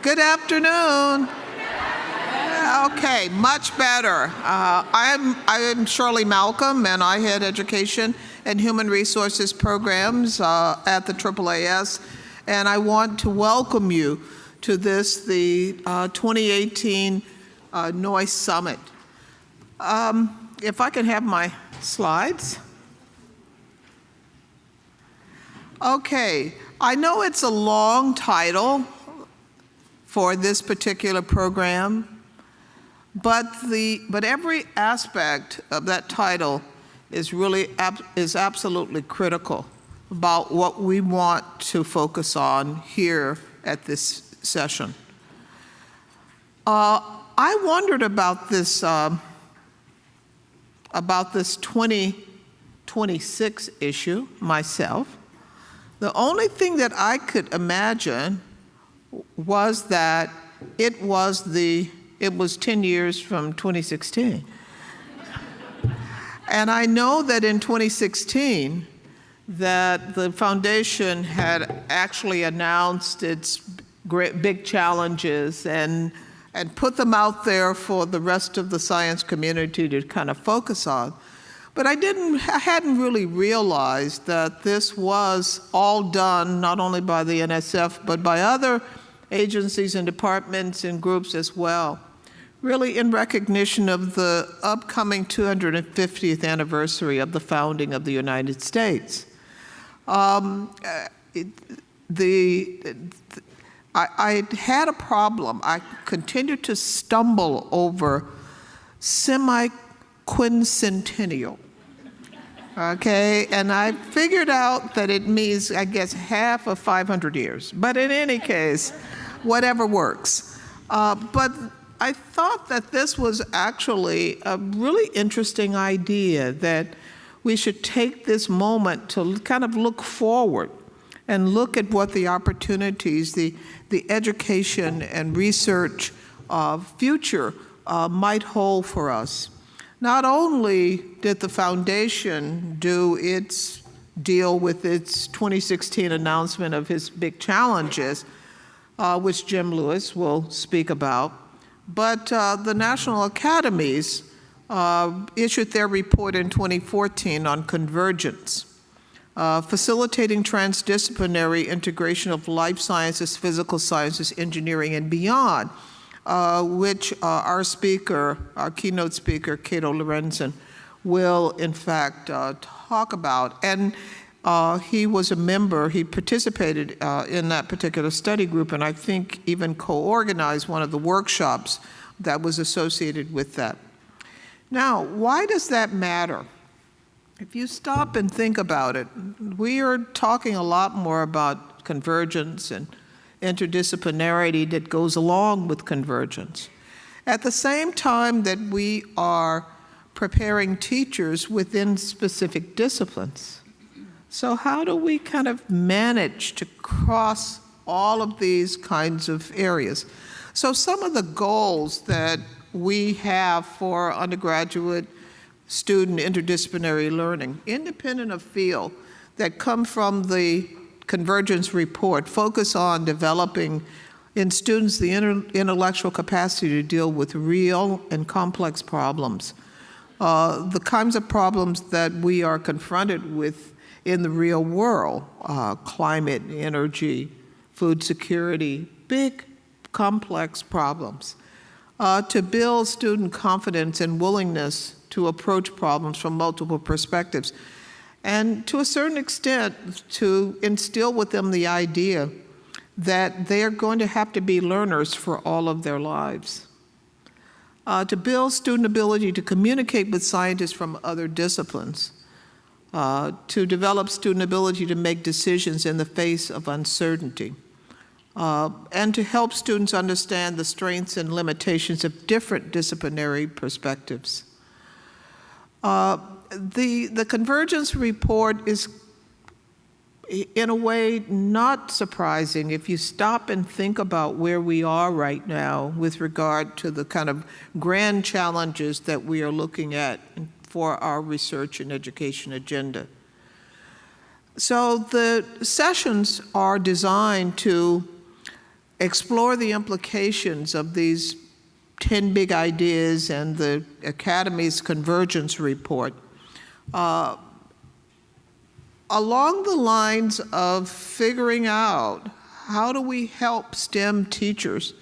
Good afternoon. Okay, much better. I'm Shirley Malcolm, and I head Education and Human Resources Programs at the AAAS, and I want to welcome you to this, the 2018 Noyce Summit. If I can have my slides. Okay, I know it's a long title for this particular program, but every aspect of that title is really absolutely critical about what we want to focus on here at this session. I wondered about this 2026 issue myself. The only thing that I could imagine was that it was 10 years from 2016. And I know that in 2016 that the foundation had actually announced its big challenges and put them out there for the rest of the science community to kind of focus on. But I hadn't really realized that this was all done not only by the NSF, but by other agencies and departments and groups as well, really in recognition of the upcoming 250th anniversary of the founding of the United States. I had a problem. I continued to stumble over semi-quincentennial. Okay, and I figured out that it means, I guess, half of 500 years. But in any case, whatever works. But I thought that this was actually a really interesting idea, that we should take this moment to kind of look forward and look at what the opportunities, the education and research future might hold for us. Not only did the foundation do its deal with its 2016 announcement of his big challenges, which Jim Lewis will speak about, but the National Academies issued their report in 2014 on convergence, facilitating transdisciplinary integration of life sciences, physical sciences, engineering, and beyond, which our keynote speaker, Cato Lorenzen, will in fact talk about. And he was a member, he participated in that particular study group, and I think even co-organized one of the workshops that was associated with that. Now, why does that matter? If you stop and think about it, we are talking a lot more about convergence and interdisciplinarity that goes along with convergence. At the same time that we are preparing teachers within specific disciplines. So how do we kind of manage to cross all of these kinds of areas? So some of the goals that we have for undergraduate student interdisciplinary learning, independent of field, that come from the Convergence report, focus on developing in students the intellectual capacity to deal with real and complex problems, the kinds of problems that we are confronted with in the real world, climate, energy, food security, big, complex problems, to build student confidence and willingness to approach problems from multiple perspectives, and to a certain extent, to instill with them the idea that they're going to have to be learners for all of their lives. To build student ability to communicate with scientists from other disciplines, to develop student ability to make decisions in the face of uncertainty, and to help students understand the strengths and limitations of different disciplinary perspectives. The Convergence report is, in a way, not surprising if you stop and think about where we are right now with regard to the kind of grand challenges that we are looking at for our research and education agenda. So the sessions are designed to explore the implications of these 10 big ideas and the Academy's convergence report along the lines of figuring out how do we help STEM teachers?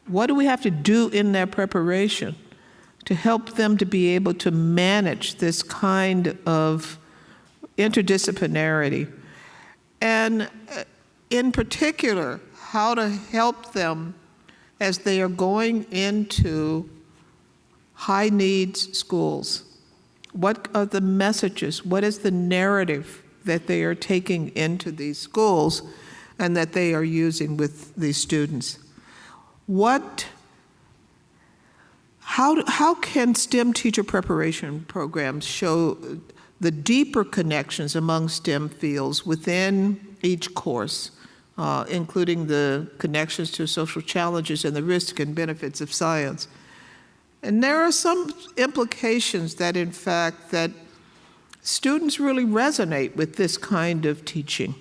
What do we have to do in their preparation to help them to be able to manage this kind of interdisciplinarity? And in particular, how to help them as they are going into high needs schools. What are the messages? What is the narrative that they are taking into these schools and that they are using with these students? How can STEM teacher preparation programs show the deeper connections among STEM fields within each course, including the connections to social challenges and the risks and benefits of science? And there are some implications that, in fact, that students really resonate with this kind of teaching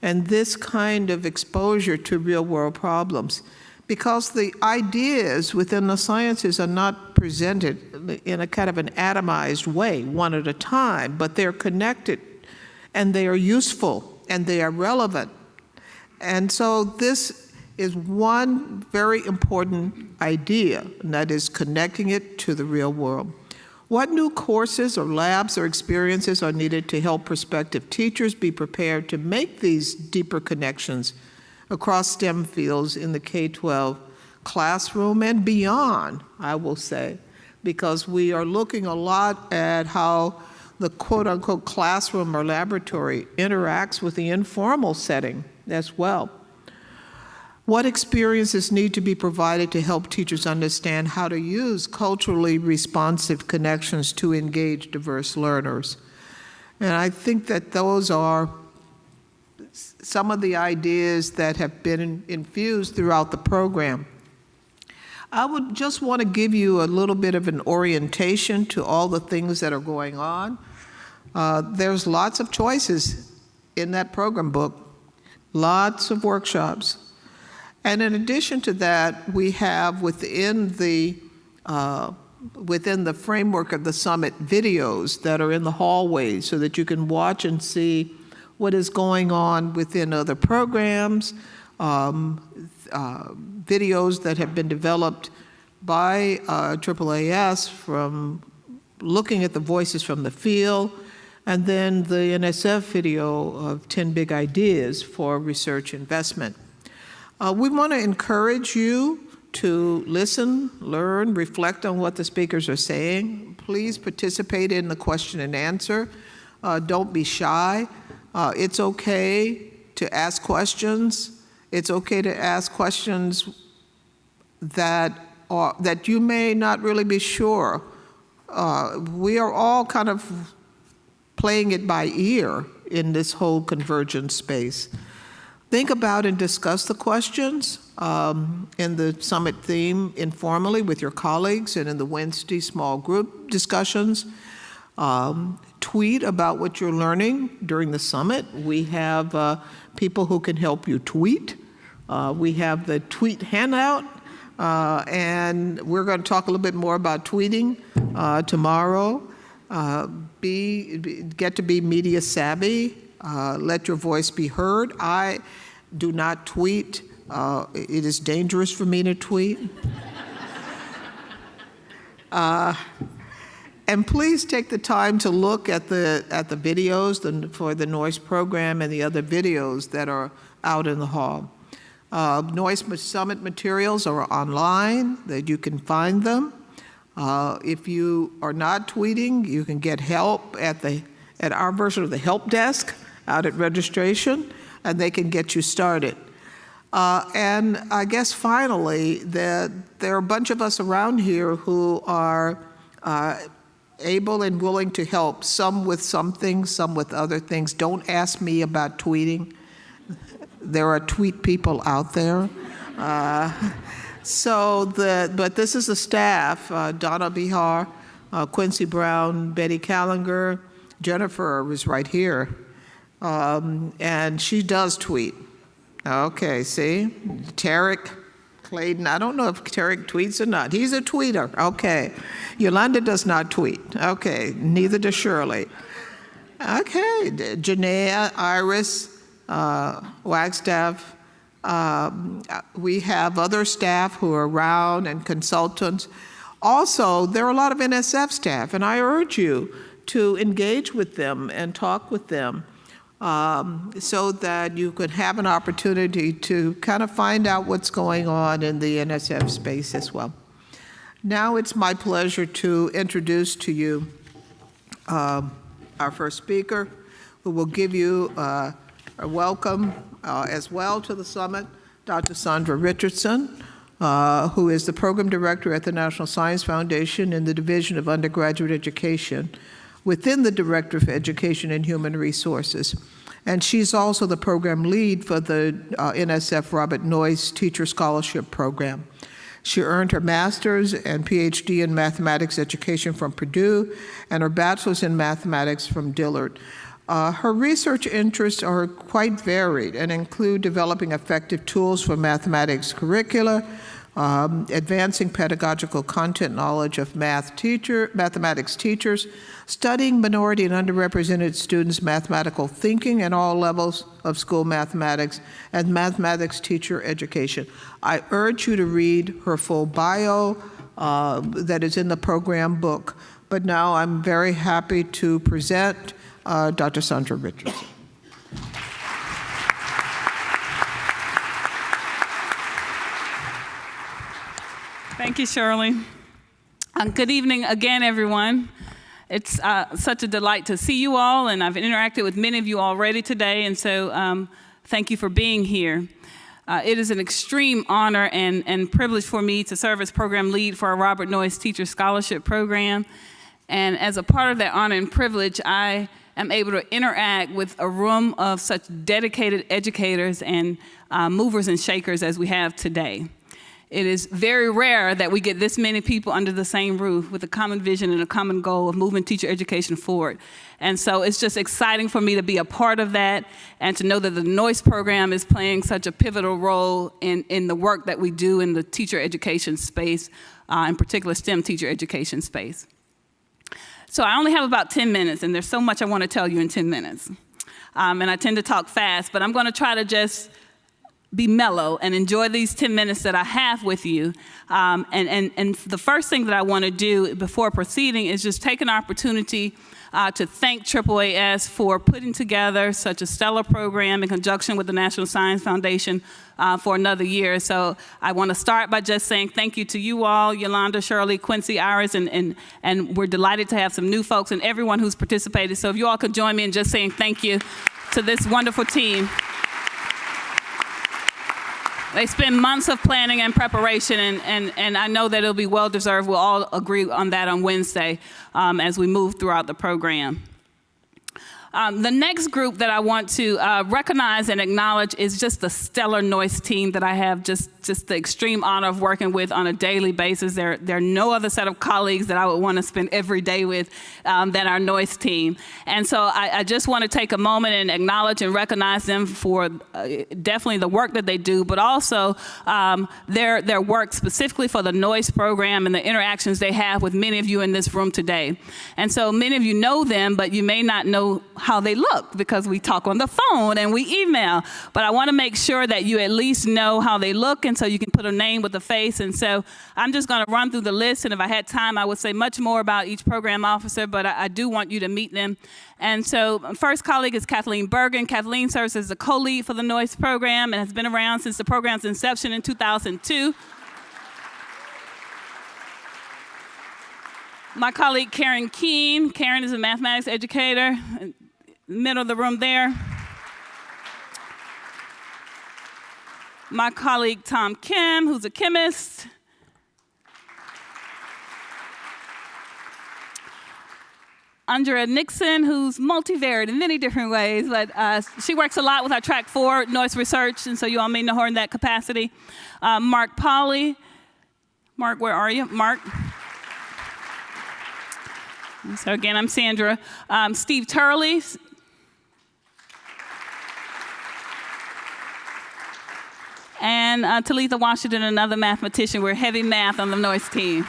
and this kind of exposure to real-world problems, because the ideas within the sciences are not presented in a kind of an atomized way, one at a time, but they're connected, and they are useful, and they are relevant. And so this is one very important idea, and that is connecting it to the real world. What new courses or labs or experiences are needed to help prospective teachers be prepared to make these deeper connections across STEM fields in the K-12 classroom and beyond, I will say, because we are looking a lot at how the quote-unquote classroom or laboratory interacts with the informal setting as well. What experiences need to be provided to help teachers understand how to use culturally responsive connections to engage diverse learners? And I think that those are some of the ideas that have been infused throughout the program. I would just want to give you a little bit of an orientation to all the things that are going on. There's lots of choices in that program book, lots of workshops. And in addition to that, we have within the framework of the summit videos that are in the hallways so that you can watch and see what is going on within other programs, videos that have been developed by AAAS from looking at the voices from the field, and then the NSF video of 10 big ideas for research investment. We want to encourage you to listen, learn, reflect on what the speakers are saying. Please participate in the question and answer. Don't be shy. It's okay to ask questions. It's okay to ask questions that you may not really be sure. We are all kind of playing it by ear in this whole convergence space. Think about and discuss the questions in the summit theme informally with your colleagues and in the Wednesday small group discussions. Tweet about what you're learning during the summit. We have people who can help you tweet. We have the tweet handout, and we're going to talk a little bit more about tweeting tomorrow. Get to be media savvy. Let your voice be heard. I do not tweet. It is dangerous for me to tweet. And please take the time to look at the videos for the Noyce program and the other videos that are out in the hall. Noyce Summit materials are online, that you can find them. If you are not tweeting, you can get help at our version of the help desk out at registration, and they can get you started. And I guess finally, there are a bunch of us around here who are able and willing to help, some with some things, some with other things. Don't ask me about tweeting. There are tweet people out there. But this is the staff, Donna Bihar, Quincy Brown, Betty Callinger, Jennifer is right here. And she does tweet. Okay, see? Tarek Clayton. I don't know if Tarek tweets or not. He's a tweeter. Okay. Yolanda does not tweet. Okay. Neither does Shirley. Okay. Janaea, Iris, Wagstaff. We have other staff who are around and consultants. Also, there are a lot of NSF staff, and I urge you to engage with them and talk with them so that you could have an opportunity to kind of find out what's going on in the NSF space as well. Now it's my pleasure to introduce to you our first speaker, who will give you a welcome as well to the summit, Dr. Sandra Richardson, who is the Program Director at the National Science Foundation in the Division of Undergraduate Education within the Director of Education and Human Resources. And she's also the program lead for the NSF Robert Noyce Teacher Scholarship Program. She earned her master's and PhD in mathematics education from Purdue and her bachelor's in mathematics from Dillard. Her research interests are quite varied and include developing effective tools for mathematics curricula, advancing pedagogical content knowledge of mathematics teachers, studying minority and underrepresented students' mathematical thinking at all levels of school mathematics, and mathematics teacher education. I urge you to read her full bio that is in the program book. But now I'm very happy to present Dr. Sandra Richardson. Thank you, Shirley. Good evening again, everyone. It's such a delight to see you all, and I've interacted with many of you already today, and so thank you for being here. It is an extreme honor and privilege for me to serve as program lead for our Robert Noyce Teacher Scholarship Program. And as a part of that honor and privilege, I am able to interact with a room of such dedicated educators and movers and shakers as we have today. It is very rare that we get this many people under the same roof with a common vision and a common goal of moving teacher education forward. And so it's just exciting for me to be a part of that and to know that the Noyce program is playing such a pivotal role in the work that we do in the teacher education space, in particular STEM teacher education space. So I only have about 10 minutes, and there's so much I want to tell you in 10 minutes. And I tend to talk fast, but I'm going to try to just be mellow and enjoy these 10 minutes that I have with you. And the first thing that I want to do before proceeding is just take an opportunity to thank AAAS for putting together such a stellar program in conjunction with the National Science Foundation for another year. So I want to start by just saying thank you to you all, Yolanda, Shirley, Quincy, Iris, and we're delighted to have some new folks and everyone who's participated. So if you all could join me in just saying thank you to this wonderful team. They spend months of planning and preparation, and I know that it'll be well-deserved. We'll all agree on that on Wednesday as we move throughout the program. The next group that I want to recognize and acknowledge is just the stellar Noyce team that I have just the extreme honor of working with on a daily basis. There are no other set of colleagues that I would want to spend every day with than our Noyce team. And so I just want to take a moment and acknowledge and recognize them for definitely the work that they do, but also their work specifically for the Noyce program and the interactions they have with many of you in this room today. And so many of you know them, but you may not know how they look because we talk on the phone and we email. But I want to make sure that you at least know how they look, and so you can put a name with a face. And so I'm just going to run through the list, and if I had time, I would say much more about each program officer, but I do want you to meet them. And so first colleague is Kathleen Bergen. Kathleen serves as the co-lead for the Noyce program and has been around since the program's inception in 2002. My colleague Karen Keene. Karen is a mathematics educator, in the middle of the room there. My colleague Tom Kim, who's a chemist. Andrea Nixon, who's multivariate in many different ways, but she works a lot with our Track 4 Noyce research, and so you all may know her in that capacity. Mark Polly. Mark, where are you? Mark. So again, I'm Sandra. Steve Turley. and Talitha Washington, another mathematician. We're heavy math on the Noyce team.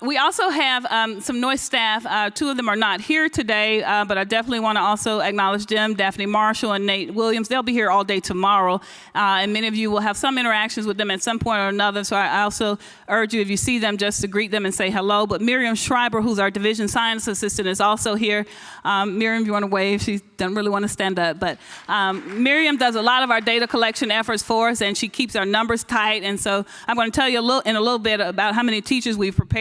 We also have some Noyce staff. Two of them are not here today, but I definitely want to also acknowledge them, Daphne Marshall and Nate Williams. They'll be here all day tomorrow, and many of you will have some interactions with them at some point or another, so I also urge you, if you see them, just to greet them and say hello. But Miriam Schreiber, who's our division science assistant, is also here. Miriam, if you want to wave, she doesn't really want to stand up, but Miriam does a lot of our data collection efforts for us, and she keeps our numbers tight, and so I'm going to tell you in a little bit about how many teachers we've prepared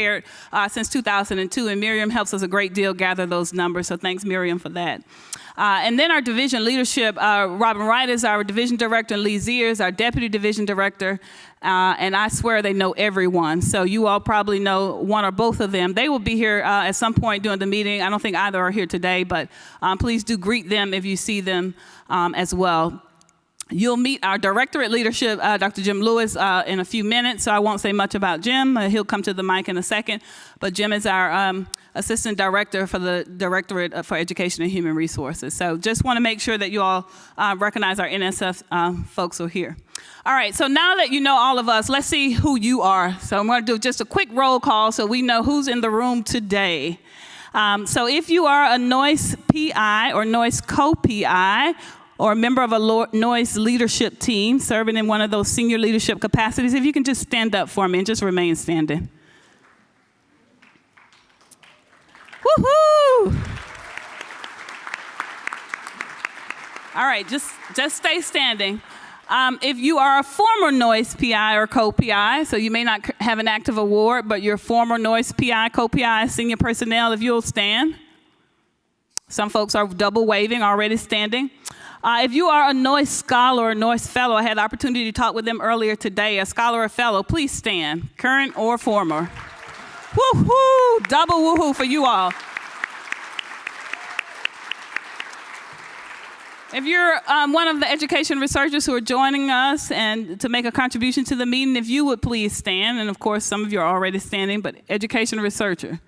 since 2002, and Miriam helps us a great deal gather those numbers, so thanks, Miriam, for that. And then our division leadership, Robin Wright is our division director, and Lee Zier is our deputy division director, and I swear they know everyone, so you all probably know one or both of them. They will be here at some point during the meeting. I don't think either are here today, but please do greet them if you see them as well. You'll meet our directorate leadership, Dr. Jim Lewis, in a few minutes, so I won't say much about Jim. He'll come to the mic in a second, but Jim is our assistant director for the Directorate for Education and Human Resources. So just want to make sure that you all recognize our NSF folks who are here. All right, so now that you know all of us, let's see who you are. So I'm going to do just a quick roll call so we know who's in the room today. So if you are a Noyce PI or Noyce co-PI, or a member of a Noyce leadership team serving in one of those senior leadership capacities, if you can just stand up for me and just remain standing. Woohoo! All right, just stay standing. If you are a former Noyce PI or co-PI, so you may not have an active award, but you're former Noyce PI, co-PI, senior personnel, if you'll stand. Some folks are double waving, already standing. If you are a Noyce scholar or Noyce fellow, I had the opportunity to talk with them earlier today. A scholar or fellow, please stand, current or former. Woo-hoo, double woo-hoo for you all. If you're one of the education researchers who are joining us and to make a contribution to the meeting, if you would please stand, and of course some of you are already standing, but education researcher.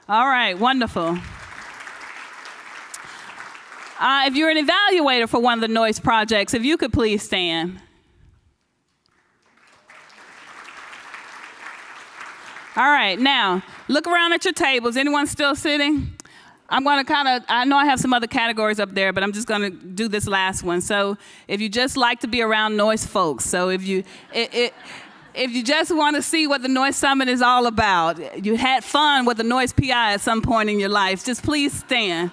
All right, wonderful. If you're an evaluator for one of the Noyce projects, if you could please stand. All right, now, look around at your tables. Anyone still sitting? I'm going to I know I have some other categories up there, but I'm just going to do this last one. So if you just like to be around Noyce folks, so if you just want to see what the Noyce Summit is all about, you had fun with the Noyce PI at some point in your life, just please stand.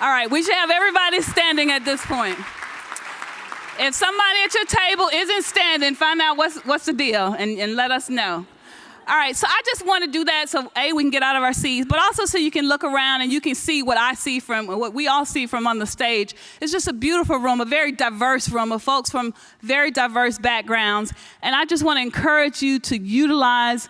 All right, we should have everybody standing at this point. If somebody at your table isn't standing, find out what's the deal and let us know. All right, so I just want to do that so, A, we can get out of our seats, but also so you can look around and you can see what I see from, what we all see from on the stage. It's just a beautiful room, a very diverse room of folks from very diverse backgrounds. And I just want to encourage you to utilize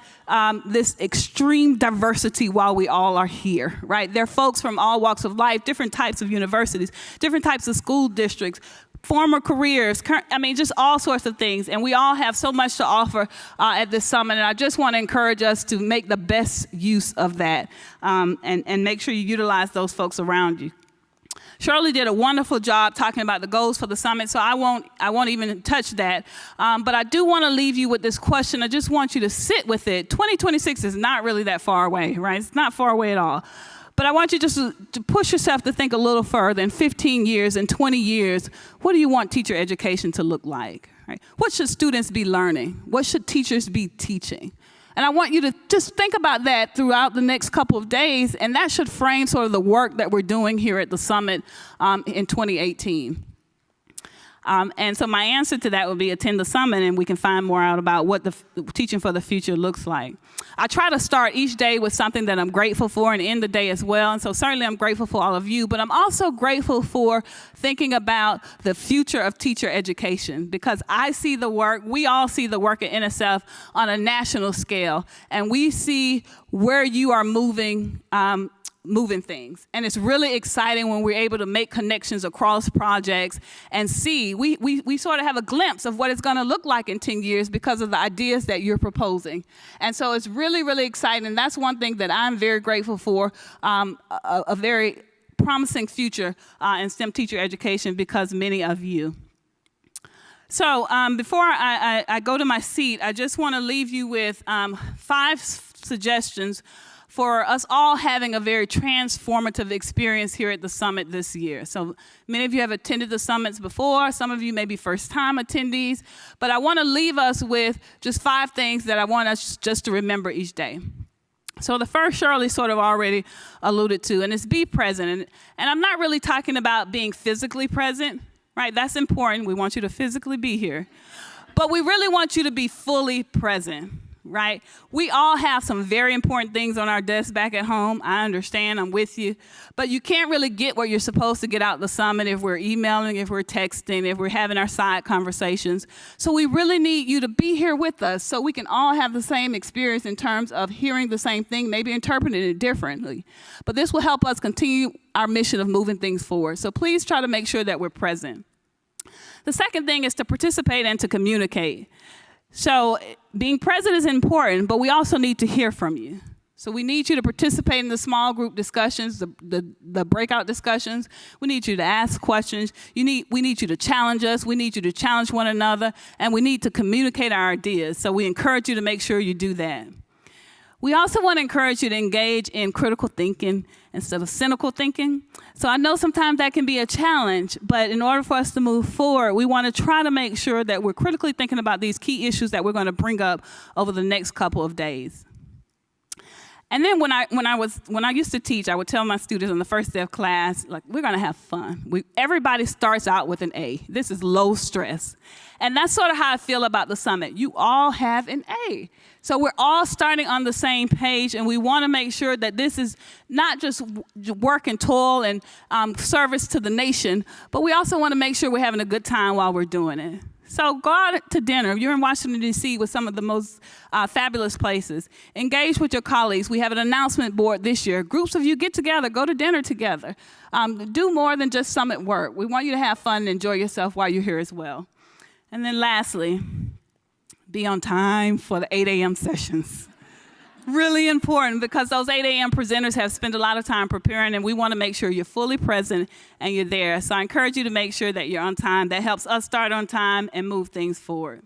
this extreme diversity while we all are here, right? There are folks from all walks of life, different types of universities, different types of school districts, former careers, just all sorts of things. And we all have so much to offer at this summit. And I just want to encourage us to make the best use of that and make sure you utilize those folks around you. Shirley did a wonderful job talking about the goals for the summit, so I won't even touch that. But I do want to leave you with this question. I just want you to sit with it. 2026 is not really that far away, right? It's not far away at all. But I want you just to push yourself to think a little further. In 15 years, in 20 years, what do you want teacher education to look like? Right? What should students be learning? What should teachers be teaching? And I want you to just think about that throughout the next couple of days, and that should frame sort of the work that we're doing here at the summit in 2018. And so my answer to that would be attend the summit, and we can find more out about what the teaching for the future looks like. I try to start each day with something that I'm grateful for and end the day as well. And so certainly I'm grateful for all of you, but I'm also grateful for thinking about the future of teacher education, because I see the work, we all see the work at NSF on a national scale, and we see where you are moving things. And it's really exciting when we're able to make connections across projects and see, we sort of have a glimpse of what it's going to look like in 10 years because of the ideas that you're proposing. And so it's really, really exciting. And that's one thing that I'm very grateful for, a very promising future in STEM teacher education because many of you. So before I go to my seat, I just want to leave you with 5 suggestions for us all having a very transformative experience here at the summit this year. So many of you have attended the summits before. Some of you may be first-time attendees. But I want to leave us with just 5 things that I want us just to remember each day. So the first, Shirley sort of already alluded to, and it's be present. And I'm not really talking about being physically present, right? That's important. We want you to physically be here. But we really want you to be fully present. Right? We all have some very important things on our desk back at home. I understand, I'm with you. But you can't really get what you're supposed to get out the summit if we're emailing, if we're texting, if we're having our side conversations. So we really need you to be here with us so we can all have the same experience in terms of hearing the same thing, maybe interpreting it differently. But this will help us continue our mission of moving things forward. So please try to make sure that we're present. The second thing is to participate and to communicate. So being present is important, but we also need to hear from you. So we need you to participate in the small group discussions, the breakout discussions. We need you to ask questions. We need you to challenge us. We need you to challenge one another, and we need to communicate our ideas. So we encourage you to make sure you do that. We also want to encourage you to engage in critical thinking instead of cynical thinking. So I know sometimes that can be a challenge, but in order for us to move forward, we want to try to make sure that we're critically thinking about these key issues that we're going to bring up over the next couple of days. And then when I used to teach, I would tell my students on the first day of class, like, we're going to have fun. Everybody starts out with an A. This is low stress. And that's sort of how I feel about the summit. You all have an A. So we're all starting on the same page, and we want to make sure that this is not just work and toil and service to the nation, but we also want to make sure we're having a good time while we're doing it. So go out to dinner. You're in Washington, D.C. with some of the most fabulous places. Engage with your colleagues. We have an announcement board this year. Groups of you get together, go to dinner together. Do more than just summit work. We want you to have fun and enjoy yourself while you're here as well. And then lastly, be on time for the 8 a.m. sessions. Really important because those 8 a.m. presenters have spent a lot of time preparing, and we want to make sure you're fully present and you're there. So I encourage you to make sure that you're on time. That helps us start on time and move things forward.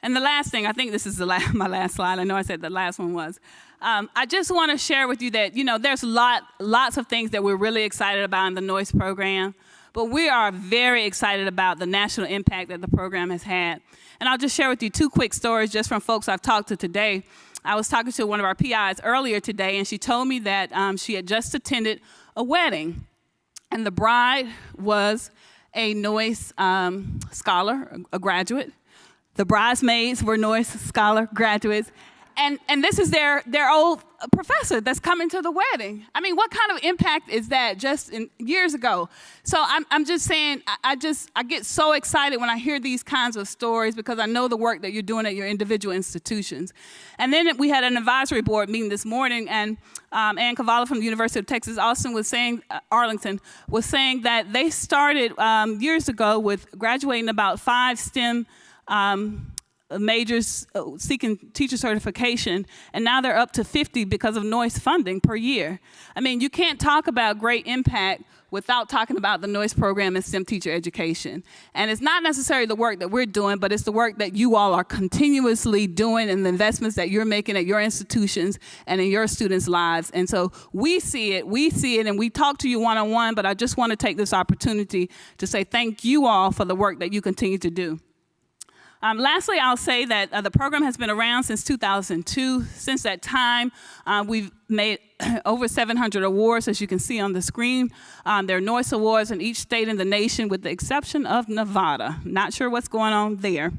And the last thing, I think this is my last slide. I know I said the last one was. I just want to share with you that, there's lots of things that we're really excited about in the Noyce program. But we are very excited about the national impact that the program has had. And I'll just share with you 2 quick stories just from folks I've talked to today. I was talking to one of our PIs earlier today, and she told me that she had just attended a wedding. And the bride was a Noyce scholar, a graduate. The bridesmaids were Noyce scholar graduates. And this is their old professor that's coming to the wedding. I mean, what kind of impact is that just years ago? So I'm just saying, I get so excited when I hear these kinds of stories because I know the work that you're doing at your individual institutions. And then we had an advisory board meeting this morning, and Ann Cavallo from the University of Texas Arlington was saying that they started years ago with graduating about 5 STEM majors seeking teacher certification, and now they're up to 50 because of Noyce funding per year. I mean, you can't talk about great impact without talking about the Noyce program in STEM teacher education. And it's not necessarily the work that we're doing, but it's the work that you all are continuously doing and the investments that you're making at your institutions and in your students' lives. And so we see it, and we talk to you one-on-one, but I just want to take this opportunity to say thank you all for the work that you continue to do. Lastly, I'll say that the program has been around since 2002. Since that time, we've made over 700 awards, as you can see on the screen. There are Noyce Awards in each state in the nation, with the exception of Nevada. Not sure what's going on there.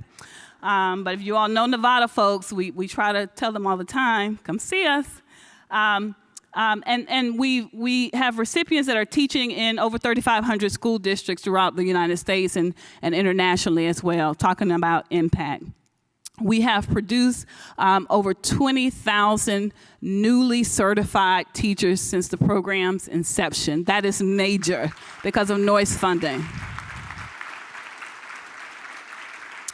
But if you all know Nevada folks, we try to tell them all the time, come see us. And we have recipients that are teaching in over 3,500 school districts throughout the United States and internationally as well, talking about impact. We have produced over 20,000 newly certified teachers since the program's inception. That is major because of Noyce funding.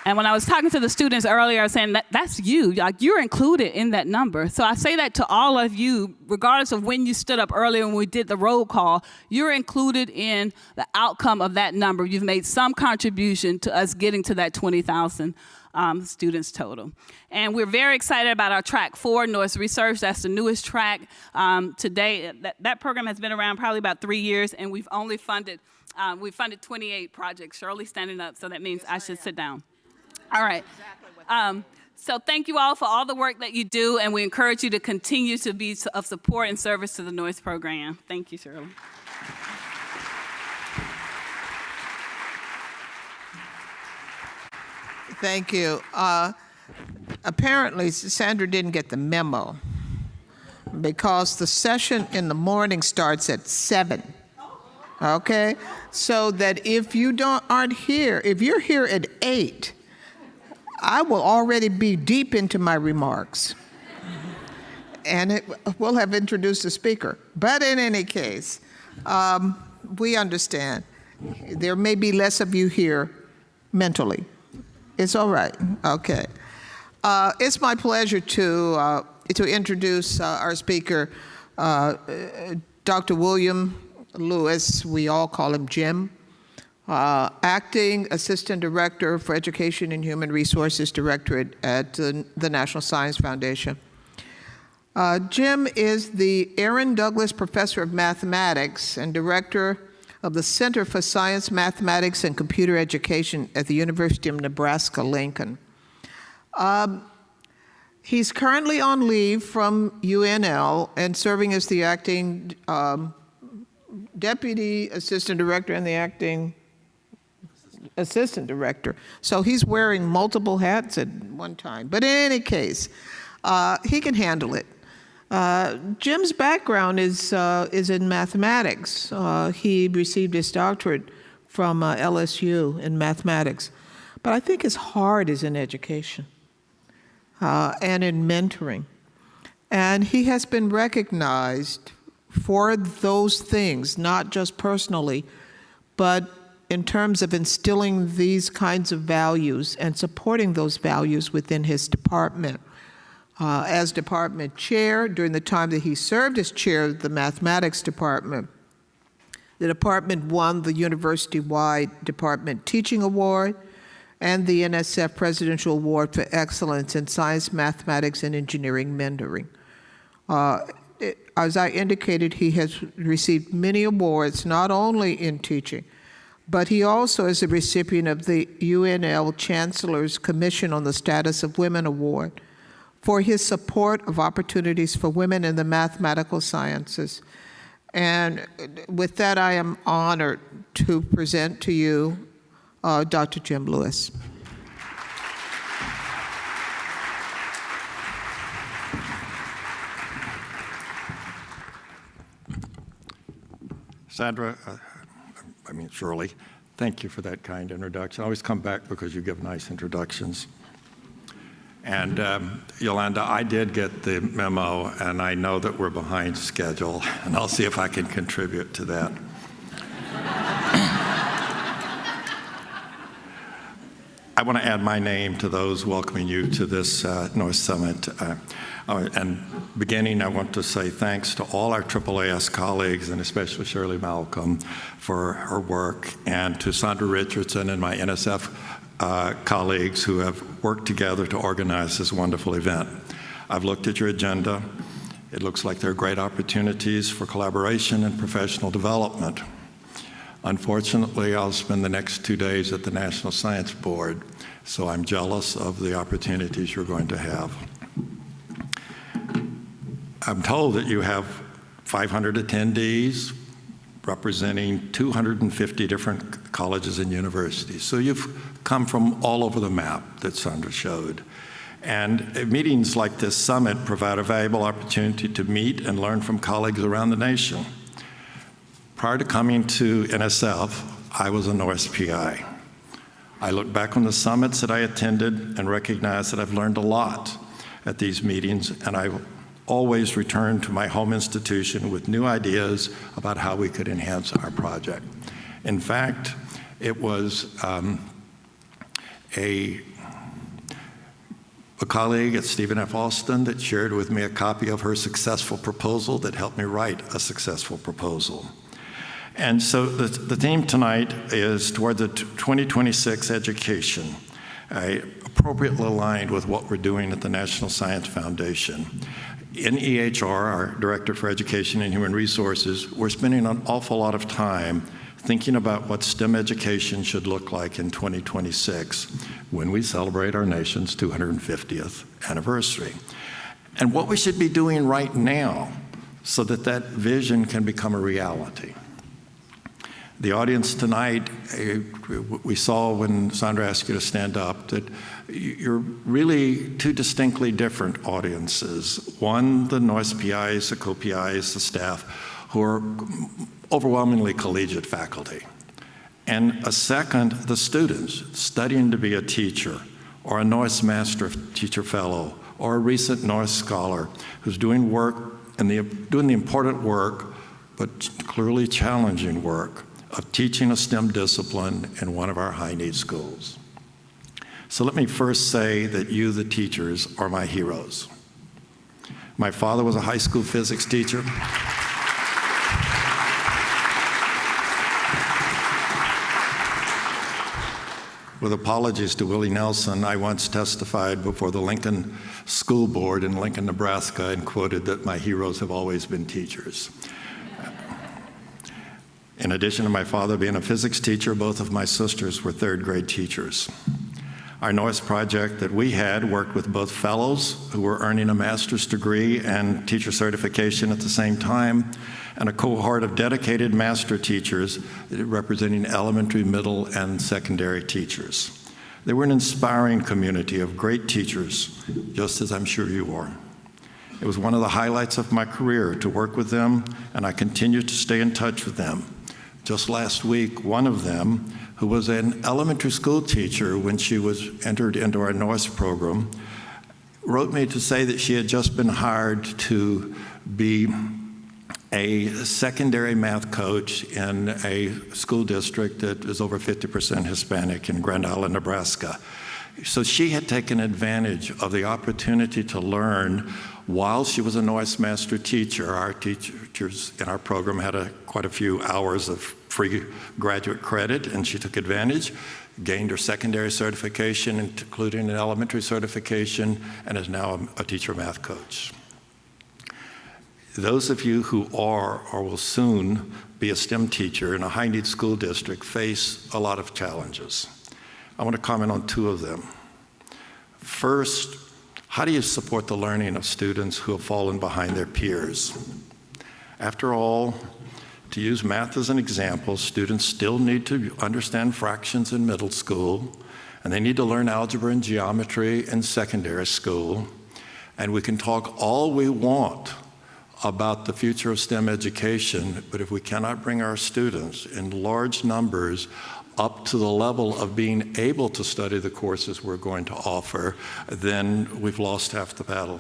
And when I was talking to the students earlier, I was saying that's you. Like, you're included in that number. So I say that to all of you, regardless of when you stood up earlier when we did the roll call, you're included in the outcome of that number. You've made some contribution to us getting to that 20,000 students total. And we're very excited about our track 4, Noyce Research. That's the newest track today. That program has been around probably about 3 years, and we've only funded, we funded 28 projects. Shirley's standing up, so that means I should sit down. All right. So thank you all for all the work that you do, and we encourage you to continue to be of support and service to the Noyce program. Thank you, Shirley. Thank you. Apparently, Sandra didn't get the memo because the session in the morning starts at 7. Okay? So that if you aren't here, if you're here at 8, I will already be deep into my remarks. And we'll have introduced the speaker. But in any case, we understand. There may be less of you here mentally. It's all right. Okay. It's my pleasure to introduce our speaker, Dr. William Lewis. We all call him Jim. Acting Assistant Director for Education and Human Resources Directorate at the National Science Foundation. Jim is the Aaron Douglas Professor of Mathematics and Director of the Center for Science, Mathematics, and Computer Education at the University of Nebraska-Lincoln. He's currently on leave from UNL and serving as the acting Deputy Assistant Director and the acting Assistant Director. So he's wearing multiple hats at one time. But in any case, he can handle it. Jim's background is in mathematics. He received his doctorate from LSU in mathematics. But I think his heart is in education and in mentoring. And he has been recognized for those things, not just personally, but in terms of instilling these kinds of values and supporting those values within his department. As department chair, during the time that he served as chair of the mathematics department, the department won the university-wide Department Teaching Award and the NSF Presidential Award for Excellence in Science, Mathematics, and Engineering Mentoring. As I indicated, he has received many awards, not only in teaching, but he also is a recipient of the UNL Chancellor's Commission on the Status of Women Award for his support of opportunities for women in the mathematical sciences. And with that, I am honored to present to you Dr. Jim Lewis. Sandra, Shirley, thank you for that kind introduction. I always come back because you give nice introductions. And Yolanda, I did get the memo, and I know that we're behind schedule, and I'll see if I can contribute to that. I want to add my name to those welcoming you to this Noyce Summit. And beginning, I want to say thanks to all our AAAS colleagues, and especially Shirley Malcolm for her work, and to Sandra Richardson and my NSF colleagues who have worked together to organize this wonderful event. I've looked at your agenda. It looks like there are great opportunities for collaboration and professional development. Unfortunately, I'll spend the next 2 days at the National Science Board, so I'm jealous of the opportunities you're going to have. I'm told that you have 500 attendees representing 250 different colleges and universities. So you've come from all over the map that Sandra showed. And meetings like this summit provide a valuable opportunity to meet and learn from colleagues around the nation. Prior to coming to NSF, I was a Noyce PI. I look back on the summits that I attended and recognize that I've learned a lot at these meetings, and I always return to my home institution with new ideas about how we could enhance our project. In fact, it was a colleague at Stephen F. Austin that shared with me a copy of her successful proposal that helped me write a successful proposal. And so the theme tonight is toward the 2026 education, appropriately aligned with what we're doing at the National Science Foundation. In EHR, our Director for Education and Human Resources, we're spending an awful lot of time thinking about what STEM education should look like in 2026 when we celebrate our nation's 250th anniversary. And what we should be doing right now so that that vision can become a reality. The audience tonight, we saw when Sandra asked you to stand up, that you're really two distinctly different audiences. One, the Noyce PIs, the co-PIs, the staff, who are overwhelmingly collegiate faculty. And a second, the students studying to be a teacher, or a Noyce Master Teacher Fellow, or a recent Noyce Scholar who's doing work and doing the important work, but clearly challenging work of teaching a STEM discipline in one of our high-need schools. So let me first say that you, the teachers, are my heroes. My father was a high school physics teacher. With apologies to Willie Nelson, I once testified before the Lincoln School Board in Lincoln, Nebraska, and quoted that my heroes have always been teachers. In addition to my father being a physics teacher, both of my sisters were third-grade teachers. Our Noyce project that we had worked with both fellows who were earning a master's degree and teacher certification at the same time, and a cohort of dedicated master teachers representing elementary, middle, and secondary teachers. They were an inspiring community of great teachers, just as I'm sure you are. It was one of the highlights of my career to work with them, and I continue to stay in touch with them. Just last week, one of them, who was an elementary school teacher when she was entered into our Noyce program, wrote me to say that she had just been hired to be a secondary math coach in a school district that is over 50% Hispanic in Grand Island, Nebraska. So she had taken advantage of the opportunity to learn while she was a Noyce Master teacher. Our teachers in our program had quite a few hours of free graduate credit, and she took advantage, gained her secondary certification, including an elementary certification, and is now a teacher math coach. Those of you who are or will soon be a STEM teacher in a high-need school district face a lot of challenges. I want to comment on two of them. First, how do you support the learning of students who have fallen behind their peers? After all, to use math as an example, students still need to understand fractions in middle school, and they need to learn algebra and geometry in secondary school. And we can talk all we want about the future of STEM education, but if we cannot bring our students in large numbers up to the level of being able to study the courses we're going to offer, then we've lost half the battle.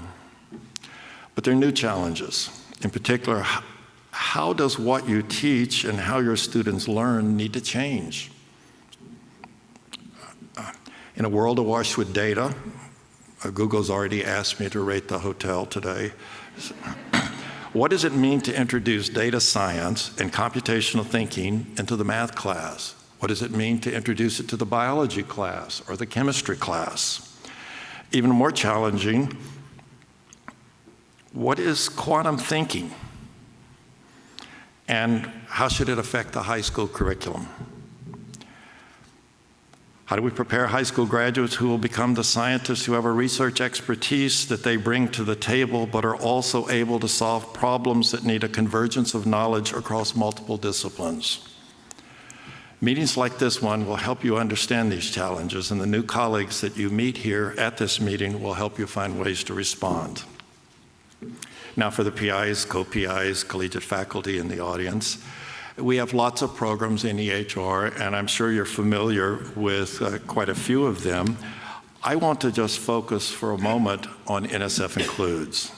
But there are new challenges. In particular, how does what you teach and how your students learn need to change? In a world awash with data, Google's already asked me to rate the hotel today. What does it mean to introduce data science and computational thinking into the math class? What does it mean to introduce it to the biology class or the chemistry class? Even more challenging, what is quantum thinking? And how should it affect the high school curriculum? How do we prepare high school graduates who will become the scientists who have a research expertise that they bring to the table, but are also able to solve problems that need a convergence of knowledge across multiple disciplines? Meetings like this one will help you understand these challenges, and the new colleagues that you meet here at this meeting will help you find ways to respond. Now for the PIs, co-PIs, collegiate faculty in the audience, we have lots of programs in EHR, and I'm sure you're familiar with quite a few of them. I want to just focus for a moment on NSF Includes.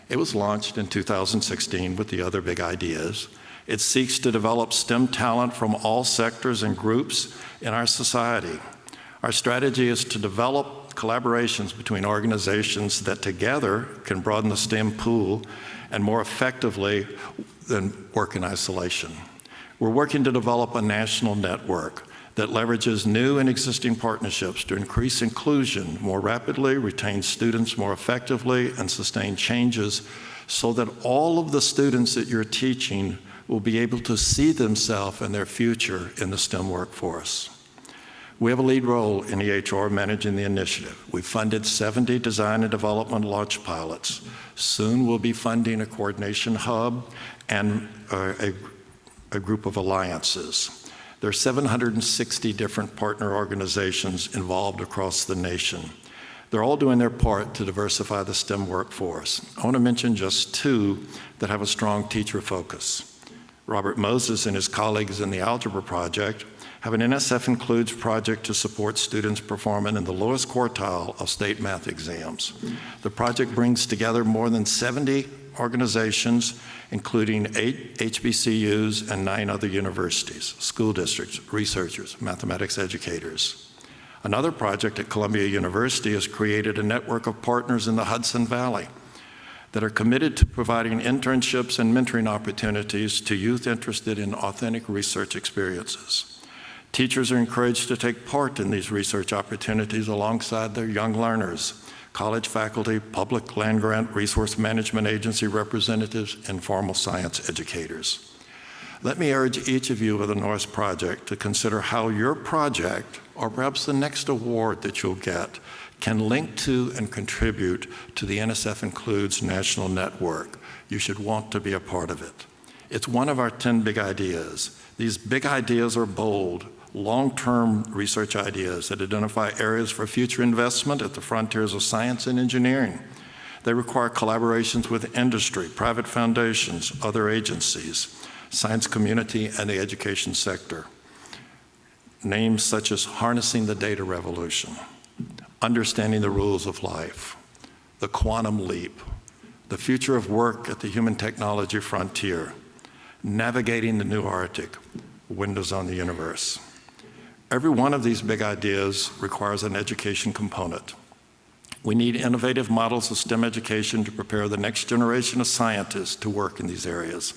It was launched in 2016 with the other big ideas. It seeks to develop STEM talent from all sectors and groups in our society. Our strategy is to develop collaborations between organizations that together can broaden the STEM pool and more effectively than work in isolation. We're working to develop a national network that leverages new and existing partnerships to increase inclusion more rapidly, retain students more effectively, and sustain changes so that all of the students that you're teaching will be able to see themselves and their future in the STEM workforce. We have a lead role in EHR managing the initiative. We've funded 70 design and development launch pilots. Soon we'll be funding a coordination hub and a group of alliances. There are 760 different partner organizations involved across the nation. They're all doing their part to diversify the STEM workforce. I want to mention just two that have a strong teacher focus. Robert Moses and his colleagues in the Algebra Project have an NSF Includes project to support students performing in the lowest quartile of state math exams. The project brings together more than 70 organizations, including 8 HBCUs and 9 other universities, school districts, researchers, mathematics educators. Another project at Columbia University has created a network of partners in the Hudson Valley that are committed to providing internships and mentoring opportunities to youth interested in authentic research experiences. Teachers are encouraged to take part in these research opportunities alongside their young learners, college faculty, public land-grant resource management agency representatives, and formal science educators. Let me urge each of you with the Noyce Project to consider how your project, or perhaps the next award that you'll get, can link to and contribute to the NSF Includes national network. You should want to be a part of it. It's one of our 10 big ideas. These big ideas are bold, long-term research ideas that identify areas for future investment at the frontiers of science and engineering. They require collaborations with industry, private foundations, other agencies, science community, and the education sector. Names such as harnessing the data revolution, understanding the rules of life, the quantum leap, the future of work at the human technology frontier, navigating the new Arctic, windows on the universe. Every one of these big ideas requires an education component. We need innovative models of STEM education to prepare the next generation of scientists to work in these areas.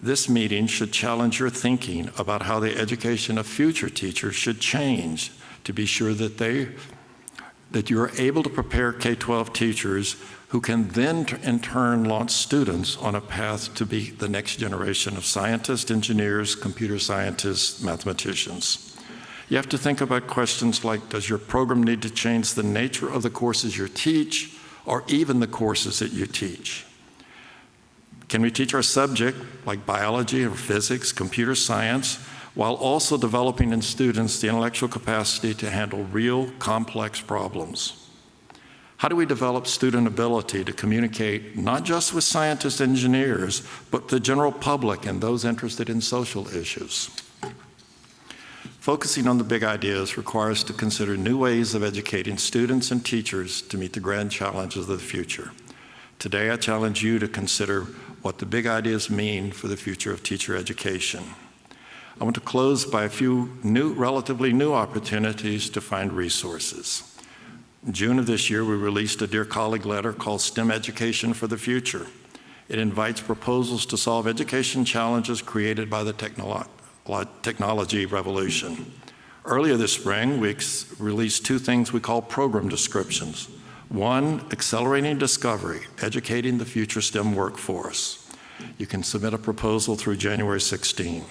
This meeting should challenge your thinking about how the education of future teachers should change to be sure that you're able to prepare K-12 teachers who can then in turn launch students on a path to be the next generation of scientists, engineers, computer scientists, mathematicians. You have to think about questions like, does your program need to change the nature of the courses you teach, or even the courses that you teach? Can we teach our subject, like biology or physics, computer science, while also developing in students the intellectual capacity to handle real, complex problems? How do we develop student ability to communicate not just with scientists and engineers, but the general public and those interested in social issues? Focusing on the big ideas requires us to consider new ways of educating students and teachers to meet the grand challenges of the future. Today, I challenge you to consider what the big ideas mean for the future of teacher education. I want to close by a few relatively new opportunities to find resources. In June of this year, we released a Dear Colleague letter called STEM Education for the Future. It invites proposals to solve education challenges created by the technology revolution. Earlier this spring, we released 2 things we call program descriptions. One, Accelerating Discovery, Educating the Future STEM Workforce. You can submit a proposal through January 16.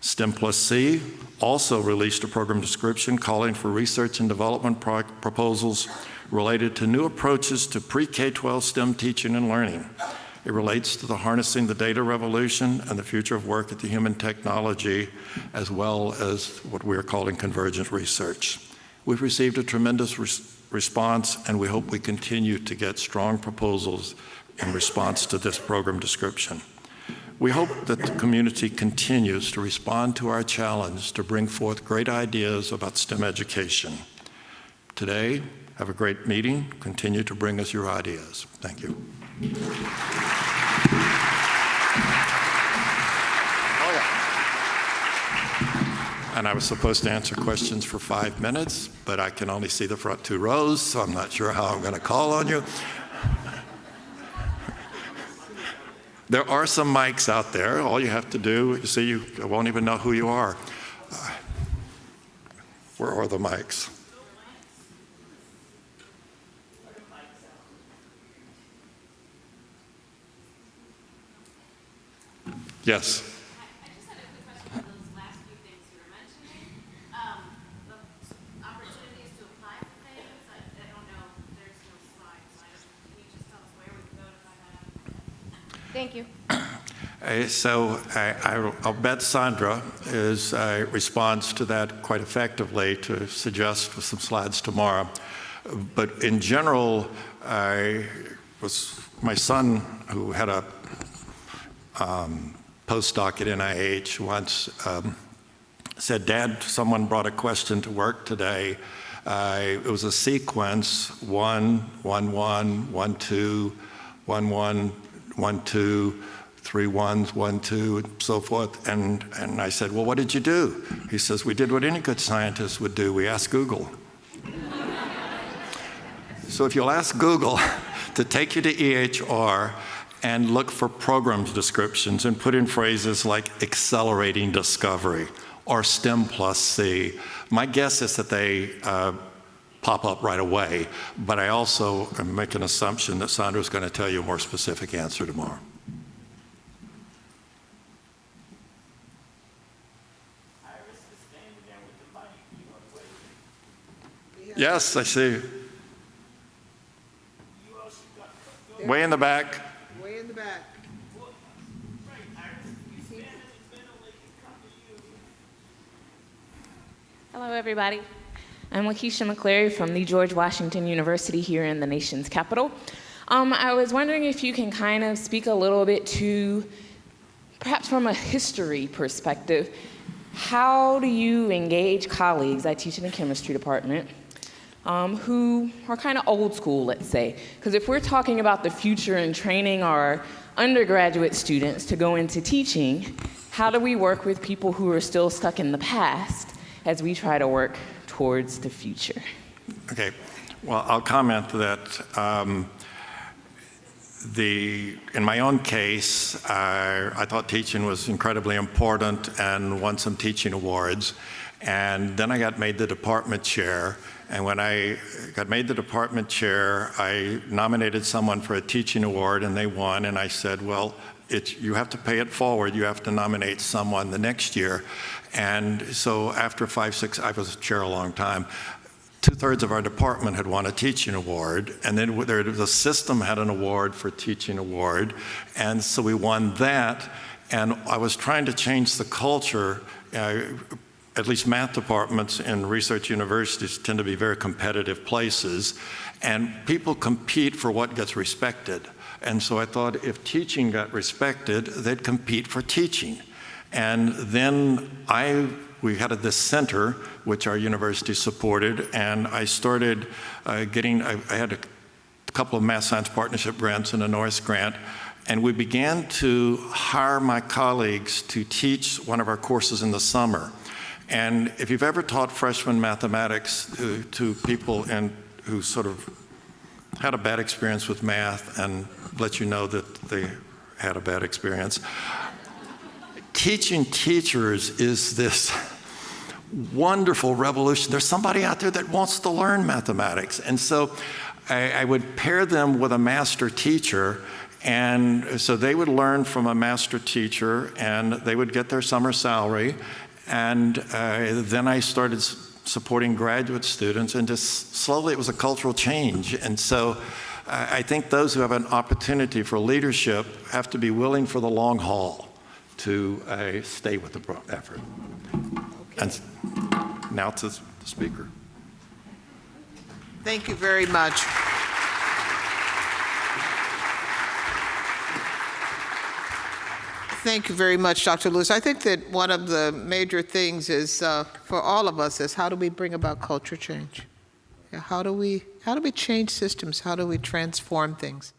STEM Plus C also released a program description calling for research and development proposals related to new approaches to pre-K-12 STEM teaching and learning. It relates to the harnessing the data revolution and the future of work at the human technology, as well as what we're calling convergent research. We've received a tremendous response, and we hope we continue to get strong proposals in response to this program description. We hope that the community continues to respond to our challenge to bring forth great ideas about STEM education. Today, have a great meeting. Continue to bring us your ideas. Thank you. And I was supposed to answer questions for 5 minutes, but I can only see the front 2 rows, so I'm not sure how I'm going to call on you. There are some mics out there. All you have to do is see, I won't even know who you are. Where are the mics? Yes. I just had a quick question on those last few things you were mentioning. The opportunities to apply for things. I don't know. There's no slides. Can you just tell us where we can go to find that out? Thank you. So I'll bet Sandra responds to that quite effectively to suggest with some slides tomorrow. But in general, my son, who had a postdoc at NIH, once said, "Dad, someone brought a question to work today. It was a sequence, 1, 1, 1, 1, 2, 1, 1, 1, 2, 3 1s, 1, 2, and so forth." And I said, "Well, what did you do?" He says, "We did what any good scientist would do. We asked Google." So if you'll ask Google to take you to EHR and look for program descriptions and put in phrases like accelerating discovery or STEM plus C, my guess is that they pop up right away. But I also make an assumption that Sandra's going to tell you a more specific answer tomorrow. Yes, I see. Way in the back. Way in the back. Hello, everybody. I'm Lakeisha McClary from the George Washington University here in the nation's capital. I was wondering if you can kind of speak a little bit to, perhaps from a history perspective, how do you engage colleagues? I teach in the chemistry department, who are kind of old school, let's say. Because if we're talking about the future and training our undergraduate students to go into teaching, how do we work with people who are still stuck in the past as we try to work towards the future? Okay, well, I'll comment that in my own case, I thought teaching was incredibly important and won some teaching awards. And then I got made the department chair. And when I got made the department chair, I nominated someone for a teaching award and they won. And I said, well, you have to pay it forward. You have to nominate someone the next year. And so after 5, 6, I was chair a long time, 2/3 of our department had won a teaching award. And then the system had an award for teaching award. And so we won that. And I was trying to change the culture. At least math departments in research universities tend to be very competitive places, and people compete for what gets respected. And so I thought if teaching got respected, they'd compete for teaching. And then we had this center, which our university supported, and I started I had a couple of math science partnership grants and a Noyce grant, and we began to hire my colleagues to teach one of our courses in the summer. And if you've ever taught freshman mathematics to people who sort of had a bad experience with math and let you know that they had a bad experience, teaching teachers is this wonderful revolution. There's somebody out there that wants to learn mathematics. And so I would pair them with a master teacher, and so they would learn from a master teacher and they would get their summer salary. And then I started supporting graduate students, and just slowly it was a cultural change. And so I think those who have an opportunity for leadership have to be willing for the long haul to stay with the effort. Okay. And now to the speaker. Thank you very much. Thank you very much, Dr. Lewis. I think that one of the major things is for all of us is how do we bring about culture change? How do we change systems? How do we transform things?